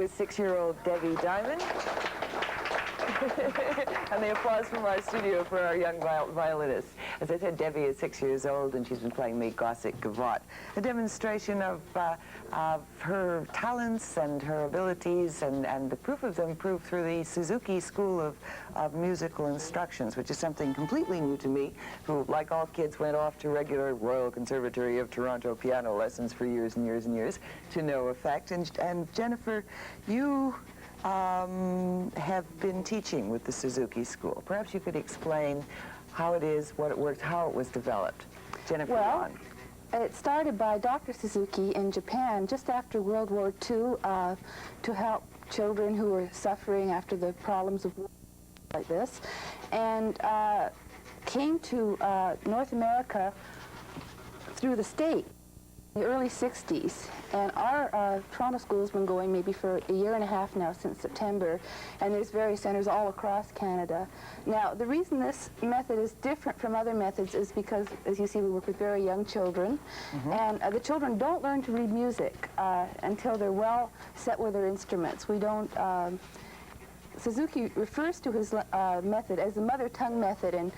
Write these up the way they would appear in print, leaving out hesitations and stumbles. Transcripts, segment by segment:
with 6-year-old Debbie Diamond. And the applause from our studio for our young violinist. As I said, Debbie is 6 years old, and she's been playing me Gossett Gavotte, a demonstration of her talents and her abilities, and the proof of them proved through the Suzuki School of Musical Instructions, which is something completely new to me, who, like all kids, went off to regular Royal Conservatory of Toronto piano lessons for years and years and years to no effect. And Jennifer, you have been teaching with the Suzuki School. Perhaps you could explain how it is, what it works, how it was developed. Jennifer, well, it started by Dr. Suzuki in Japan just after World War II to help children who were suffering after the problems of war like this, and came to North America through the state in the early 60s. And our Toronto school has been going maybe for a year and a half now, since September, and there's various centers all across Canada. Now, the reason this method is different from other methods is because, as you see, we work with very young children, and the children don't learn to read music until they're well set with their instruments. We don't, Suzuki refers to his method as the mother tongue method, and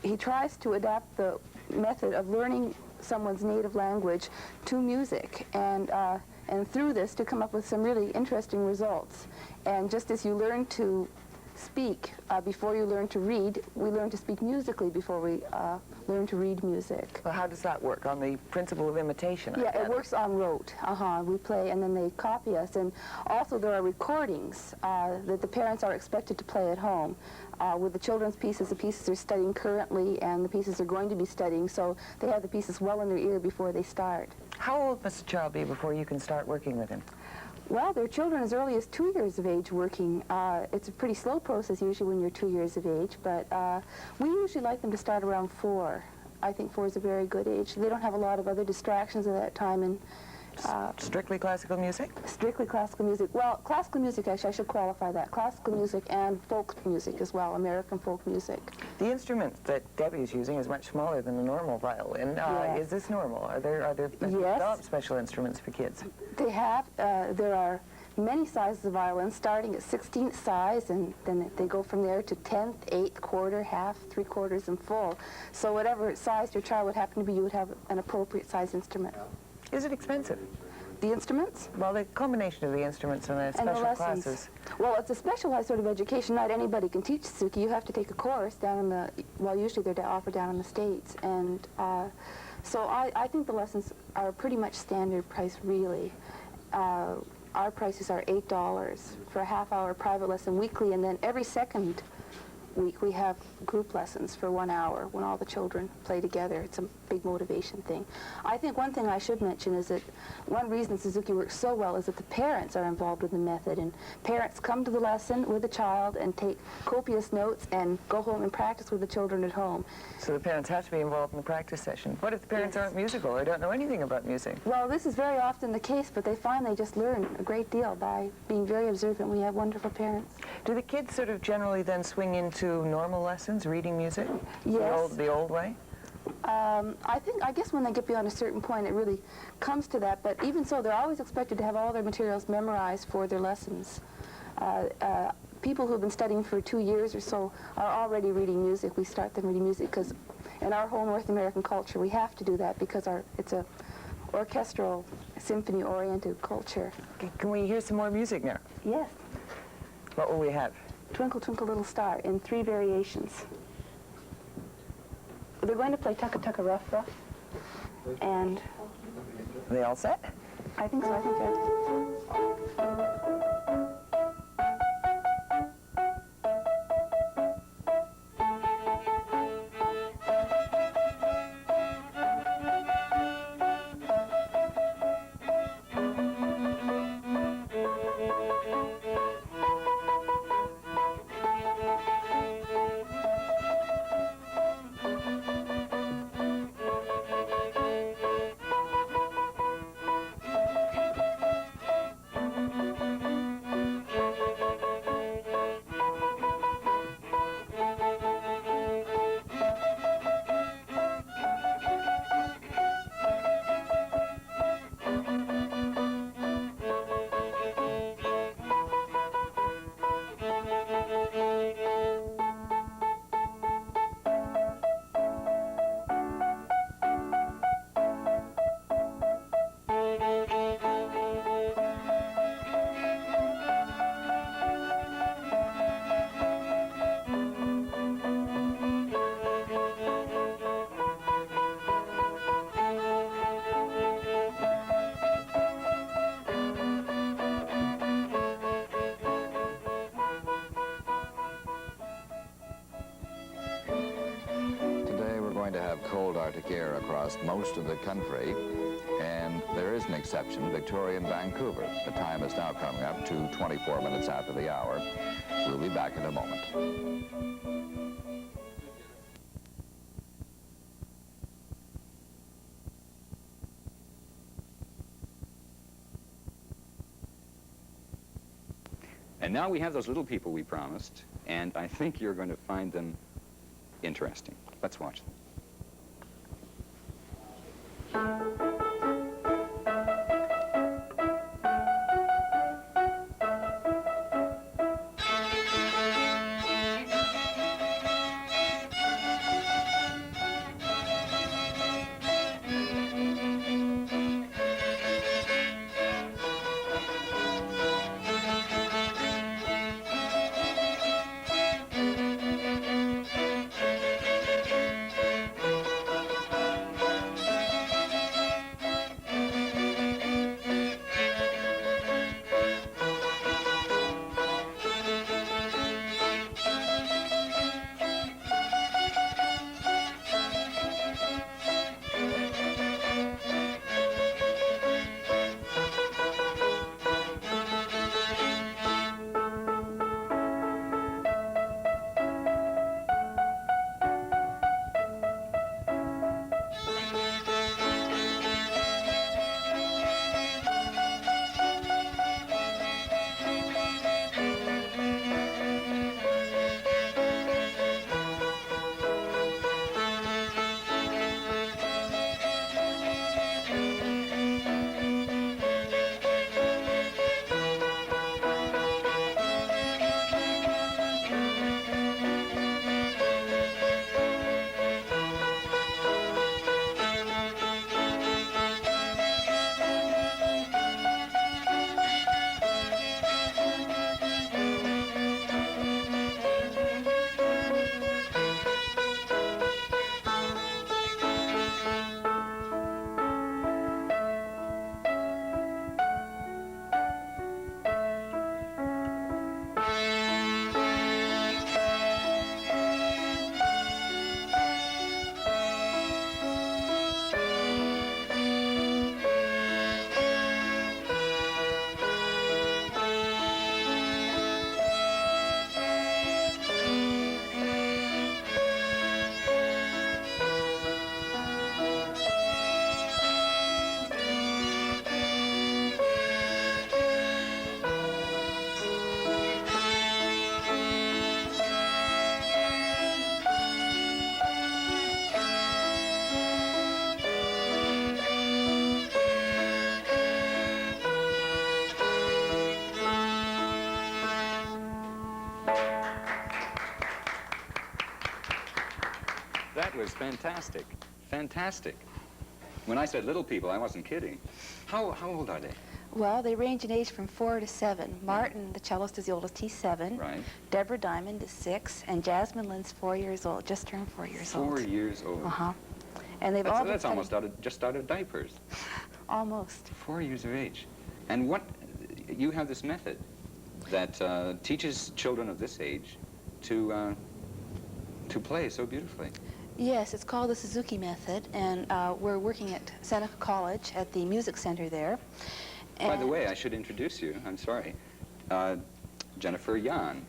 he tries to adapt the method of learning someone's native language to music, and through this to come up with some really interesting results. And just as you learn to speak before you learn to read, we learn to speak musically before we learn to read music. Well, how does that work? On the principle of imitation? Yeah, it works on rote. We play and then they copy us. And also there are recordings that the parents are expected to play at home. With the children's pieces, the pieces they're studying currently and the pieces they're going to be studying, so they have the pieces well in their ear before they start. How old must a child be before you can start working with him? Well, there are children as early as 2 years of age working. It's a pretty slow process usually when you're 2 years of age, but we usually like them to start around 4. I think 4 is a very good age. They don't have a lot of other distractions at that time. And strictly classical music? Strictly classical music. Well, classical music, actually, I should qualify that. Classical music and folk music as well, American folk music. The instrument that Debbie is using is much smaller than a normal violin. Yes. Is this normal? Are there developed special instruments for kids? They have. There are many sizes of violins, starting at 16th size, and then they go from there to 10th, 8th, quarter, half, 3/4, and full. So whatever size your child would happen to be, you would have an appropriate size instrument. Is it expensive? The instruments? Well, the combination of the instruments and the special classes. Well, it's a specialized sort of education. Not anybody can teach Suzuki. You have to take a course down in the, well, usually they're offered down in the States. And so I think the lessons are pretty much standard price, really. Our prices are $8 for a half-hour private lesson weekly, and then every second week we have group lessons for 1 hour when all the children play together. It's a big motivation thing. I think one thing I should mention is that one reason Suzuki works so well is that the parents are involved with the method, and parents come to the lesson with the child and take copious notes and go home and practice with the children at home. So the parents have to be involved in the practice session. What if the parents aren't musical or don't know anything about music? Well, this is very often the case, but they find they just learn a great deal by being very observant. We have wonderful parents. Do the kids sort of generally then swing into normal lessons, reading music? Yes. The old way? I guess when they get beyond a certain point, it really comes to that. But even so, they're always expected to have all their materials memorized for their lessons. People who have been studying for 2 years or so are already reading music. We start them reading music because in our whole North American culture, we have to do that because it's a orchestral, symphony-oriented culture. Can we hear some more music now? Yes. What will we have? Twinkle, Twinkle, Little Star in 3 variations. They're going to play Tucka Tucka Rough Rough, and... Are they all set? I think so. I think they're... have cold Arctic air across most of the country, and there is an exception, Victoria and Vancouver. The time is now coming up to 24 minutes after the hour. We'll be back in a moment. And now we have those little people we promised, and I think you're going to find them interesting. Let's watch them. That was fantastic. Fantastic. When I said little people, I wasn't kidding. How old are they? Well, they range in age from 4 to 7. Martin, the cellist, is the oldest. He's 7. Right. Deborah Diamond is 6. And Jasmine Lynn's 4 years old. Just turned 4 years old. 4 years old. Uh-huh. And they've all That's almost just out of diapers. Almost. 4 years of age. And you have this method that teaches children of this age to play so beautifully. Yes, it's called the Suzuki method, and we're working at Seneca College at the music center there. By the way, I should introduce you. I'm sorry. Jennifer Yan,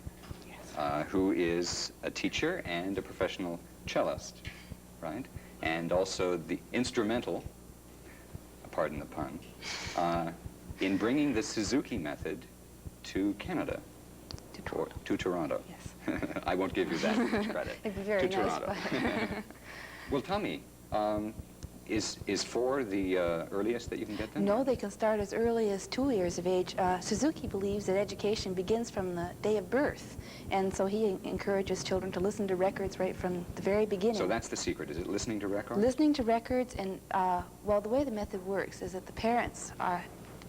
who is a teacher and a professional cellist, right? And also the instrumental, pardon the pun, in bringing the Suzuki method to Canada. To Toronto. Yes. I won't give you that much credit. It'd be very to nice, Toronto. but... Well, tell me, is 4 the earliest that you can get them? No, they can start as early as 2 years of age. Suzuki believes that education begins from the day of birth, and so he encourages children to listen to records right from the very beginning. So that's the secret, is it listening to records? Listening to records, and well, the way the method works is that the parents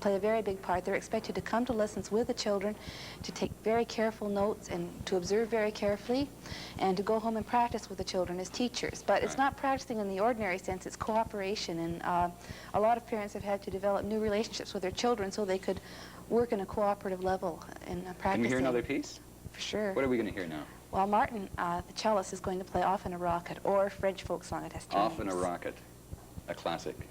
play a very big part. They're expected to come to lessons with the children, to take very careful notes and to observe very carefully, and to go home and practice with the children as teachers. But it's not practicing in the ordinary sense, it's cooperation, and a lot of parents have had to develop new relationships with their children so they could work in a cooperative level in practicing. Can we hear another piece? For sure. What are we going to hear now? While Martin, the cellist, is going to play Off in a Rocket, or French folk song. It has two Off in a names. Rocket, a classic.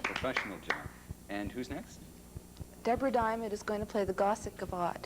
Professional job. And who's next? Deborah Diamond is going to play the Gothic Gavotte.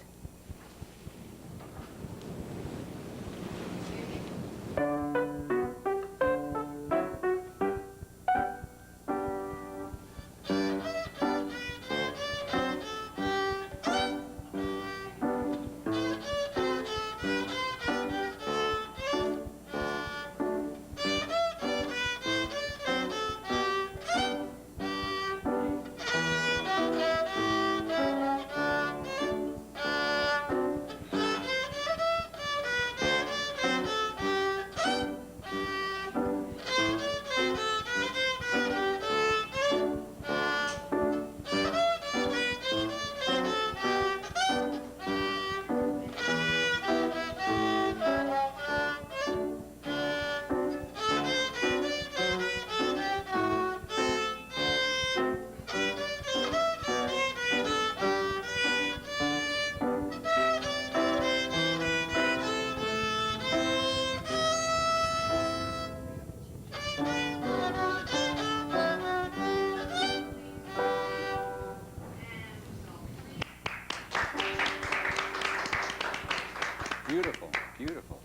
Beautiful, beautiful.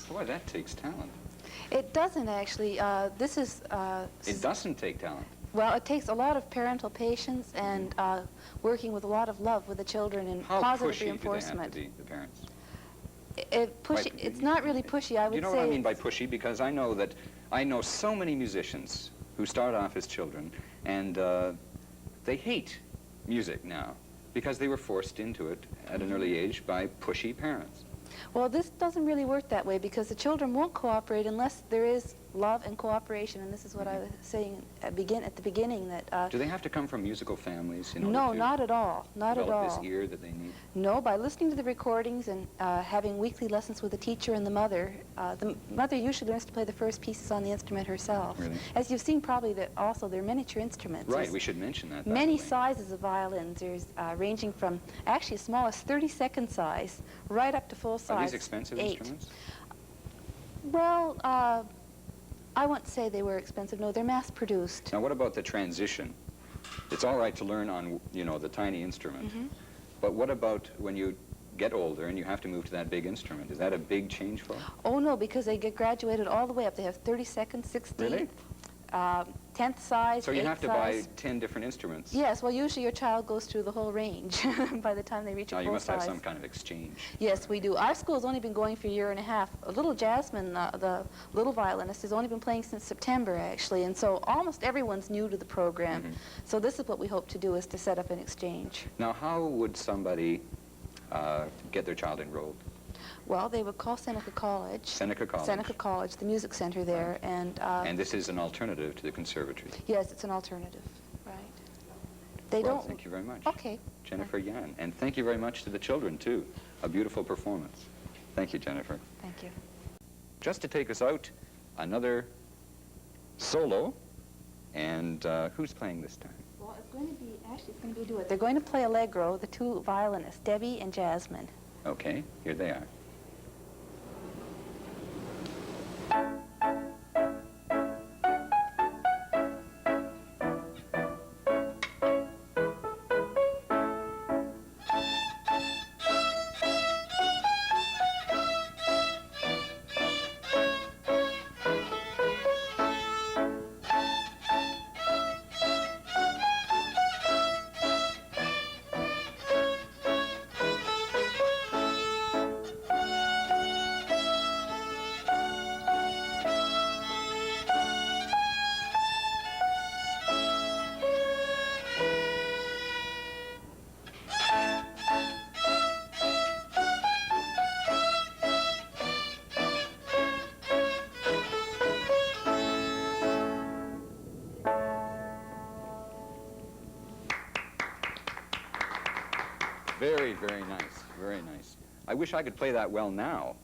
Boy, that takes talent. It doesn't actually. This is. It doesn't take talent. Well, it takes a lot of parental patience and working with a lot of love with the children and How positive pushy do they have to reinforcement. be, the parents? It's not really pushy, I would say. You know what I mean by pushy? Because I know so many musicians who start off as children, and they hate music now because they were forced into it at an early age by pushy parents. Well, this doesn't really work that way because the children won't cooperate unless there is love and cooperation, and this is what I was saying at the beginning, that... Do they have to come from musical families in no, order to not at all, not at develop all. this ear that they need? No, by listening to the recordings and having weekly lessons with the teacher and the mother usually learns to play the first pieces on the instrument herself. Really? As you've seen probably that also they're miniature instruments. Right, There's we should mention that. by many the way. sizes of violins. There's ranging from actually as small as 32nd size right up to full size. Are these expensive 8. instruments? Well, I won't say they were expensive. No, they're mass-produced. Now, what about the transition? It's all right to learn on, you know, the tiny instrument. Mm-hmm. But what about when you get older and you have to move to that big instrument? Is that a big change for them? Oh, no, because they get graduated all the way up. They have 32nd, 16th, Really? 10th size, So you 8th have to size. buy 10 different instruments. Yes, well, usually your child goes through the whole range by the time they reach a Now, full you must size. have some kind of exchange. Yes, we do. Our school's only been going for a year and a half. Little Jasmine, the little violinist, has only been playing since September, actually, and so almost everyone's new to the program. Mm-hmm. So this is what we hope to do, is to set up an exchange. Now, how would somebody get their child enrolled? Well, they would call Seneca College. Seneca College. Seneca College, the music center there, and And this is an alternative to the conservatory. yes, it's an alternative, right? They Well, don't. thank you very much. Okay. Jennifer Yan. And thank you very much to the children, too. A beautiful performance. Thank you, Jennifer. Thank you. Just to take us out, another solo. And who's playing this time? Well, it's going to be, actually, it's going to be a duet. They're going to play Allegro, the two violinists, Debbie and Jasmine. Okay, here they are. Very, very nice, very nice. I wish I could play that well now,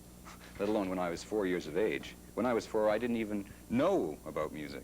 let alone when I was 4 years of age. When I was 4, I didn't even know about music.